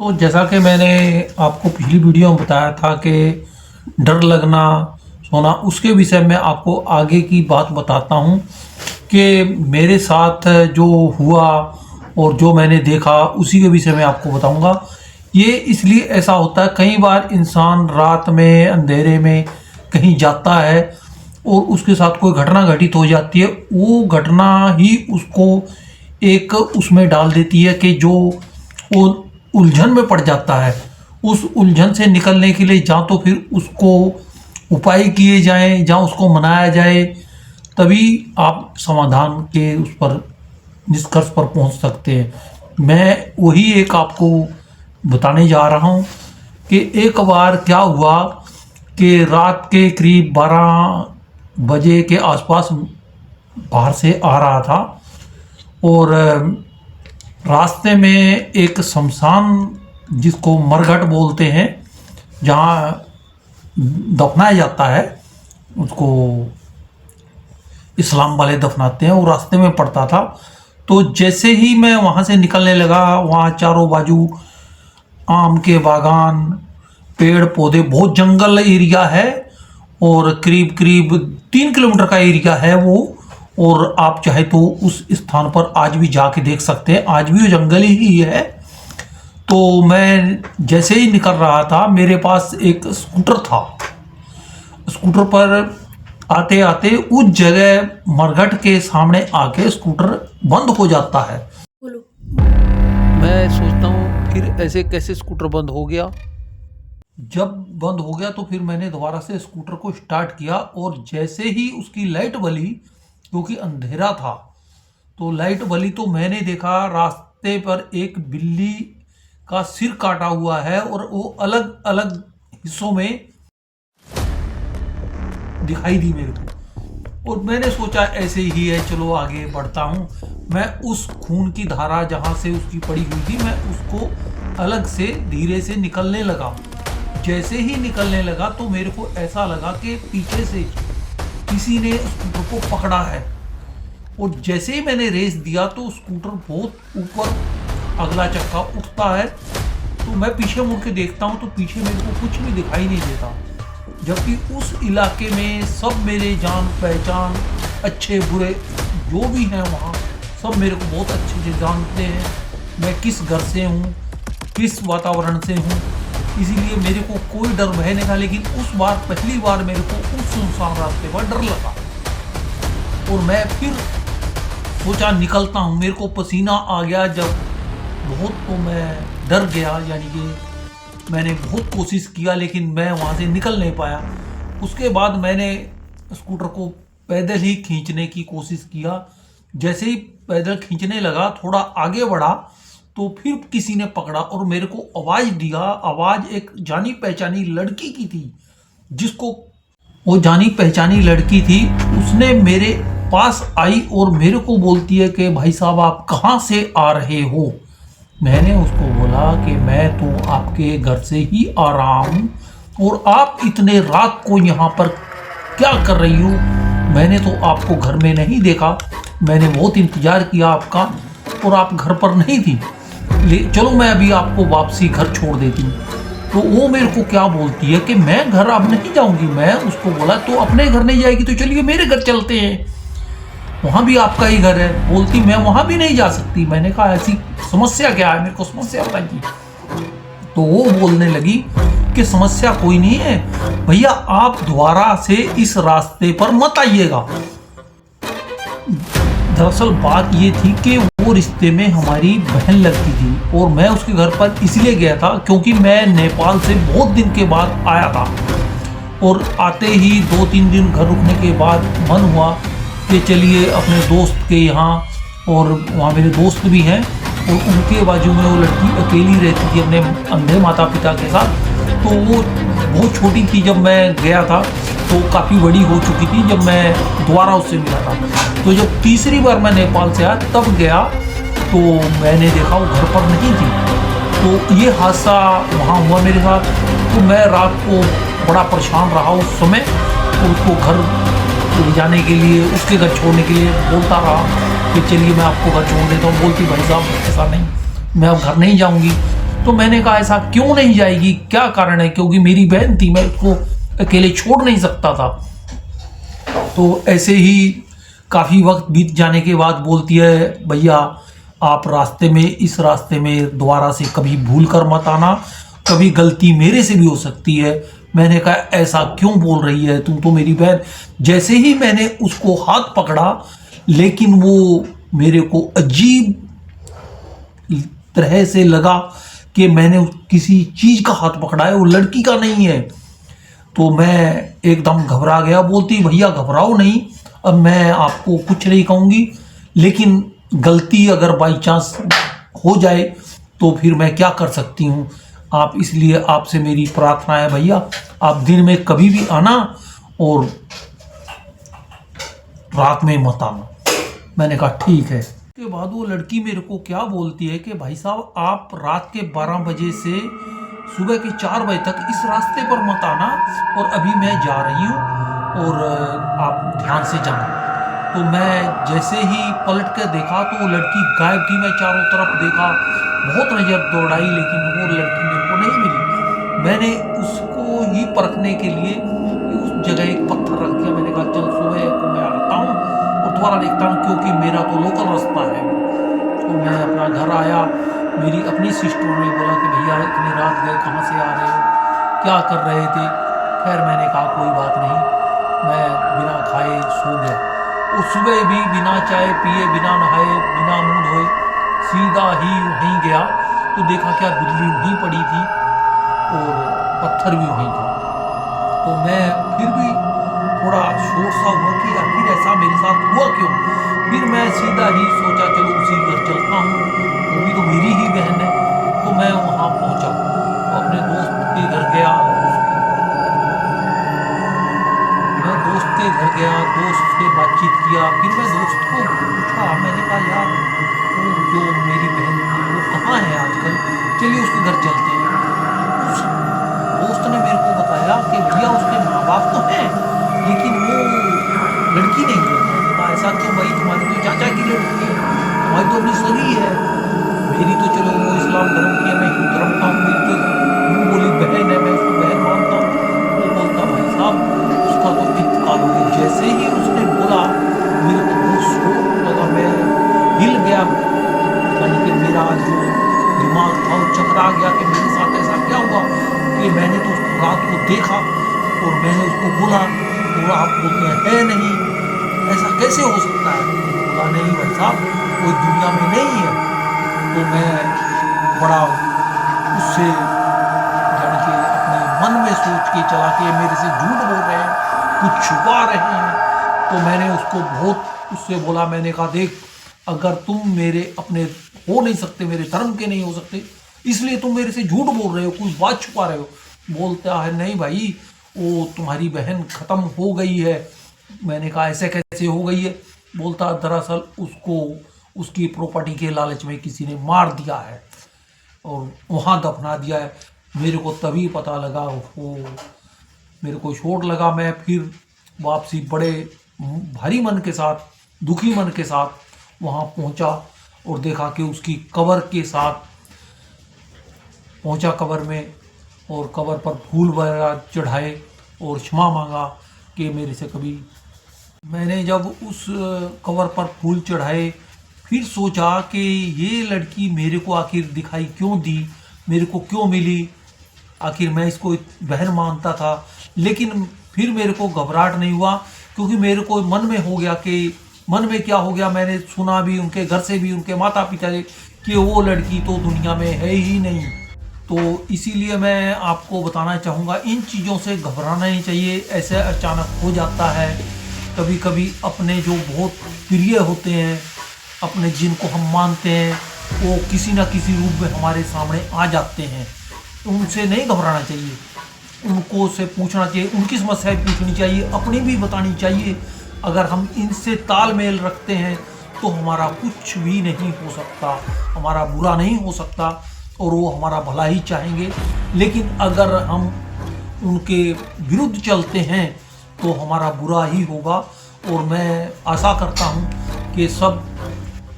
तो जैसा कि मैंने आपको पिछली वीडियो में बताया था कि डर लगना सोना, उसके विषय में आपको आगे की बात बताता हूँ कि मेरे साथ जो हुआ और जो मैंने देखा उसी के विषय में आपको बताऊँगा। ये इसलिए ऐसा होता है, कई बार इंसान रात में अंधेरे में कहीं जाता है और उसके साथ कोई घटना घटित हो जाती है। वो घटना ही उसको एक उसमें डाल देती है कि जो वो उलझन में पड़ जाता है। उस उलझन से निकलने के लिए ਜਾਂ तो फिर उसको उपाय किए जाएं, ਜਾਂ उसको मनाया जाए, तभी आप समाधान के उस पर निष्कर्ष पर पहुंच सकते हैं। मैं वही एक आपको बताने जा रहा हूं कि एक बार क्या हुआ कि रात के करीब 12 बजे के आसपास बाहर से आ रहा था और रास्ते में एक शमशान, जिसको मरघट बोलते हैं, जहाँ दफनाया जाता है, उसको इस्लाम वाले दफनाते हैं, वो रास्ते में पड़ता था। तो जैसे ही मैं वहाँ से निकलने लगा, वहाँ चारों बाजू आम के बागान, पेड़ पौधे, बहुत जंगल एरिया है और करीब करीब 3 किलोमीटर का एरिया है वो। और आप चाहे तो उस स्थान पर आज भी जाके देख सकते हैं, आज भी वो जंगल ही है। तो मैं जैसे ही निकल रहा था, मेरे पास एक स्कूटर था। स्कूटर पर आते आते उस जगह मरघट के सामने आके स्कूटर बंद हो जाता है। बोलो। मैं सोचता हूँ फिर ऐसे कैसे स्कूटर बंद हो गया। जब बंद हो गया तो फिर मैंने दोबारा से स्कूटर को स्टार्ट किया और जैसे ही उसकी लाइट बली, क्योंकि अंधेरा था, तो लाइट बली तो मैंने देखा रास्ते पर एक बिल्ली का सिर काटा हुआ है और वो अलग अलग हिस्सों में दिखाई दी मेरे को। और मैंने सोचा ऐसे ही है, चलो आगे बढ़ता हूँ। मैं उस खून की धारा जहाँ से उसकी पड़ी हुई थी, मैं उसको अलग से धीरे से निकलने लगा। जैसे ही निकलने लगा तो मेरे को ऐसा लगा कि पीछे से किसी ने स्कूटर को पकड़ा है। और जैसे ही मैंने रेस दिया तो स्कूटर बहुत ऊपर अगला चक्का उठता है। तो मैं पीछे मुड़ के देखता हूँ तो पीछे मेरे को कुछ भी दिखाई नहीं देता, जबकि उस इलाके में सब मेरे जान पहचान, अच्छे बुरे जो भी हैं वहाँ, सब मेरे को बहुत अच्छे से जानते हैं। मैं किस घर से हूँ, किस वातावरण से हूँ, इसीलिए मेरे को कोई डर भय नहीं था। लेकिन उस बार पहली बार मेरे को उस सुनसान रास्ते पर डर लगा और मैं फिर सोचा निकलता हूँ। मेरे को पसीना आ गया जब बहुत, तो मैं डर गया, यानी कि मैंने बहुत कोशिश किया लेकिन मैं वहाँ से निकल नहीं पाया। उसके बाद मैंने स्कूटर को पैदल ही खींचने की कोशिश किया। जैसे ही पैदल खींचने लगा, थोड़ा आगे बढ़ा तो फिर किसी ने पकड़ा और मेरे को आवाज़ दिया। आवाज़ एक जानी पहचानी लड़की की थी, जिसको वो जानी पहचानी लड़की थी, उसने मेरे पास आई और मेरे को बोलती है कि भाई साहब आप कहाँ से आ रहे हो। मैंने उसको बोला कि मैं तो आपके घर से ही आ रहा हूँ और आप इतने रात को यहाँ पर क्या कर रही हो। मैंने तो आपको घर में नहीं देखा, मैंने बहुत इंतज़ार किया आपका और आप घर पर नहीं थी। चलो मैं अभी आपको वापसी घर छोड़ देती हूँ। तो वो मेरे को क्या बोलती है कि मैं घर अब नहीं जाऊँगी। मैं उसको बोला तो अपने घर नहीं जाएगी तो चलिए मेरे घर चलते हैं, वहाँ भी आपका ही घर है। बोलती मैं वहाँ भी नहीं जा सकती। मैंने कहा ऐसी समस्या क्या है, मेरे को समस्या बताइए। तो वो बोलने लगी कि समस्या कोई नहीं है भैया, आप दोबारा से इस रास्ते पर मत आइएगा। दरअसल बात ये थी कि वो रिश्ते में हमारी बहन लगती थी और मैं उसके घर पर इसलिए गया था क्योंकि मैं नेपाल से बहुत दिन के बाद आया था। और आते ही 2-3 दिन घर रुकने के बाद मन हुआ कि चलिए अपने दोस्त के यहाँ, और वहाँ मेरे दोस्त भी हैं और उनके बाजू में वो लड़की अकेली रहती थी अपने अंधे माता पिता के साथ। तो वो बहुत छोटी थी जब मैं गया था, तो काफ़ी बड़ी हो चुकी थी जब मैं दोबारा उससे मिला था। तो जब तीसरी बार मैं नेपाल से आया तब गया तो मैंने देखा वो घर पर नहीं थी। तो ये हादसा वहाँ हुआ मेरे साथ। तो मैं रात को बड़ा परेशान रहा उस समय, तो उसको घर ले जाने के लिए, उसके घर छोड़ने के लिए बोलता रहा कि चलिए मैं आपको घर छोड़ देता हूँ। बोलती भाई साहब ऐसा नहीं, मैं अब घर नहीं जाऊँगी। तो मैंने कहा ऐसा क्यों नहीं जाएगी, क्या कारण है, क्योंकि मेरी बहन थी, मैं उसको अकेले छोड़ नहीं सकता था। तो ऐसे ही काफ़ी वक्त बीत जाने के बाद बोलती है, भैया आप रास्ते में, इस रास्ते में दोबारा से कभी भूल कर मत आना, कभी गलती मेरे से भी हो सकती है। मैंने कहा ऐसा क्यों बोल रही है, तुम तो मेरी बहन। जैसे ही मैंने उसको हाथ पकड़ा, लेकिन वो मेरे को अजीब तरह से लगा कि मैंने किसी चीज का हाथ पकड़ा है, वो लड़की का नहीं है। तो मैं एकदम घबरा गया। बोलती, भैया घबराओ नहीं, अब मैं आपको कुछ नहीं कहूँगी, लेकिन गलती अगर बाई चांस हो जाए तो फिर मैं क्या कर सकती हूँ। आप, इसलिए आपसे मेरी प्रार्थना है भैया, आप दिन में कभी भी आना और रात में मत आना। मैंने कहा ठीक है। उसके बाद वो लड़की मेरे को क्या बोलती है कि भाई साहब आप रात के 12 बजे से सुबह के 4 बजे तक इस रास्ते पर मत आना, और अभी मैं जा रही हूँ और आप ध्यान से जाना। तो मैं जैसे ही पलट कर देखा तो वो लड़की गायब थी। मैं चारों तरफ देखा, बहुत नज़र दौड़ाई, लेकिन वो लड़की मेरे को नहीं मिली। मैंने उसको ही परखने के लिए उस जगह एक पत्थर रख दिया। मैंने कहा चल सुबह को मैं आता हूँ और दोबारा देखता हूँ, क्योंकि मेरा तो लोकल रास्ता है। तो मैं अपना घर आया। मेरी अपनी सिस्टर ने बोला कि भैया इतनी रात गए, कहाँ से आ रहे हो, क्या कर रहे थे। खैर मैंने कहा कोई बात नहीं, मैं बिना खाए सो गया। और सुबह भी बिना चाय पिए, बिना नहाए, बिना मुंह धोए सीधा ही वहीं गया। तो देखा क्या बिल्ली वहीं पड़ी थी और पत्थर भी वहीं था। तो मैं फिर भी थोड़ा शोर सा हुआ कि आखिर ऐसा मेरे साथ हुआ क्यों। फिर मैं सीधा ही सोचा चलो उसी घर चलता हूँ, वो भी तो मेरी ही बहन है। तो मैं वहाँ पहुँचा, तो अपने दोस्त के घर गया। मैं दोस्त के घर गया, दोस्त से बातचीत किया। फिर मैं दोस्त को पूछा, मैंने कहा यार वो जो मेरी बहन थी वो कहाँ है आजकल, चलिए उसके घर चलते हैं। उस दोस्त ने मेरे को बताया कि भैया उसके माँ बाप तो हैं, लेकिन वो लड़की नहीं है। मैंने कहा ऐसा क्यों भाई, तुम्हारी तो चाचा की लड़की है, तुम्हारी तो अपनी सगी है। मेरी तो चलो वो इस्लाम धर्म की है, मैं हिंदू धर्म का हूँ, मेरी तो मुँह बोली बहन है, मैं उसको बहन मानता हूँ। वो बोलता भाई साहब उसका तो इंतकाल हो गया। जैसे ही उसने बोला मेरे को बहुत शौक लगा, मैं हिल गया। यानी कि मेरा जो दिमाग था वो चकरा गया कि मेरे साथ ऐसा क्या हुआ कि मैंने तो उसको रात को देखा और मैंने उसको बोला और आप बोलते हैं नहीं, ऐसा कैसे हो सकता है। बोला नहीं भाई साहब कोई दुनिया में नहीं है। तो मैं बड़ा उससे यानी कि अपने मन में सोच के चला कि मेरे से झूठ बोल रहे हैं, कुछ छुपा रहे हैं। तो मैंने उसको बहुत उससे बोला, मैंने कहा देख अगर तुम मेरे अपने हो नहीं सकते, मेरे धर्म के नहीं हो सकते, इसलिए तुम मेरे से झूठ बोल रहे हो, कुछ बात छुपा रहे हो। बोलता है नहीं भाई वो तुम्हारी बहन खत्म हो गई है। मैंने कहा ऐसे कैसे हो गई है। बोलता दरअसल उसको उसकी प्रॉपर्टी के लालच में किसी ने मार दिया है और वहाँ दफना दिया है। मेरे को तभी पता लगा, वो मेरे को चोट लगा। मैं फिर वापसी बड़े भारी मन के साथ, दुखी मन के साथ वहाँ पहुँचा और देखा कि उसकी कब्र के साथ पहुँचा कब्र में, और कब्र पर फूल वगैरह चढ़ाए और क्षमा मांगा कि मेरे से कभी। मैंने जब उस कब्र पर फूल चढ़ाए फिर सोचा कि ये लड़की मेरे को आखिर दिखाई क्यों दी, मेरे को क्यों मिली, आखिर मैं इसको बहन मानता था। लेकिन फिर मेरे को घबराहट नहीं हुआ, क्योंकि मेरे को मन में हो गया कि मन में क्या हो गया, मैंने सुना भी उनके घर से भी, उनके माता पिता से, कि वो लड़की तो दुनिया में है ही नहीं। तो इसीलिए मैं आपको बताना चाहूँगा इन चीज़ों से घबराना नहीं चाहिए। ऐसे अचानक हो जाता है कभी कभी। अपने जो बहुत प्रिय होते हैं, अपने जिनको हम मानते हैं, वो किसी न किसी रूप में हमारे सामने आ जाते हैं। उनसे नहीं घबराना चाहिए, उनको से पूछना चाहिए, उनकी समस्याएं पूछनी चाहिए, अपनी भी बतानी चाहिए। अगर हम इनसे तालमेल रखते हैं तो हमारा कुछ भी नहीं हो सकता, हमारा बुरा नहीं हो सकता और वो हमारा भला ही चाहेंगे। लेकिन अगर हम उनके विरुद्ध चलते हैं तो हमारा बुरा ही होगा। और मैं आशा करता हूँ कि सब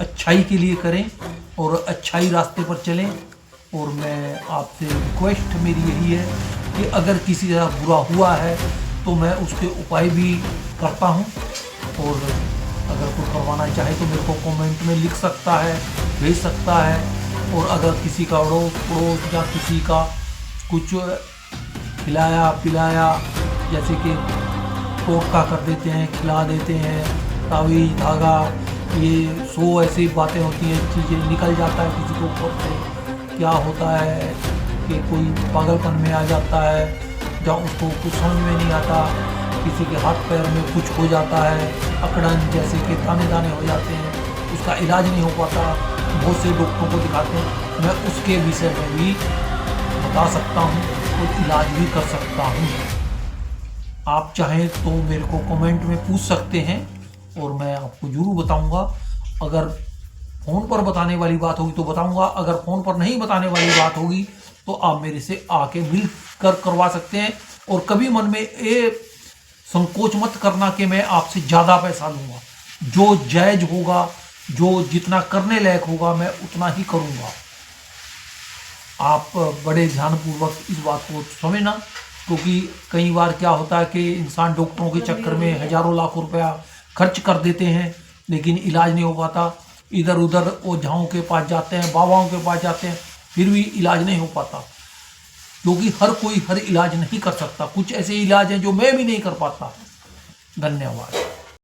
अच्छाई के लिए करें और अच्छाई रास्ते पर चलें। और मैं आपसे रिक्वेस्ट मेरी यही है कि अगर किसी तरह बुरा हुआ है तो मैं उसके उपाय भी करता हूँ, और अगर कोई करवाना चाहे तो मेरे को कमेंट में लिख सकता है, भेज सकता है। और अगर किसी का अड़ोस पड़ोस या किसी का कुछ खिलाया पिलाया, जैसे कि टोटका कर देते हैं, खिला देते हैं, तावीज़ धागा, ये 100 ऐसी बातें होती हैं, चीज़ें निकल जाता है किसी के ऊपर से। क्या होता है कि कोई पागलपन में आ जाता है, जब उसको कुछ समझ में नहीं आता, किसी के हाथ पैर में कुछ हो जाता है, अकड़न जैसे कि दाने दाने हो जाते हैं, उसका इलाज नहीं हो पाता, बहुत से डॉक्टरों को दिखाते हैं। मैं उसके विषय में भी बता सकता हूँ और इलाज भी कर सकता हूँ। आप चाहें तो मेरे को कमेंट में पूछ सकते हैं और मैं आपको ज़रूर बताऊंगा। अगर फ़ोन पर बताने वाली बात होगी तो बताऊंगा, अगर फ़ोन पर नहीं बताने वाली बात होगी तो आप मेरे से आके मिल कर करवा सकते हैं। और कभी मन में ये संकोच मत करना कि मैं आपसे ज़्यादा पैसा लूँगा। जो जायज़ होगा, जो जितना करने लायक होगा, मैं उतना ही करूँगा। आप बड़े ध्यानपूर्वक इस बात को समझना, क्योंकि कई बार क्या होता है कि इंसान डॉक्टरों के चक्कर में हज़ारों लाखों रुपया खर्च कर देते हैं, लेकिन इलाज नहीं हो पाता। इधर उधर ओझाओं के पास जाते हैं, बाबाओं के पास जाते हैं, फिर भी इलाज नहीं हो पाता, क्योंकि हर कोई हर इलाज नहीं कर सकता। कुछ ऐसे इलाज हैं जो मैं भी नहीं कर पाता। धन्यवाद।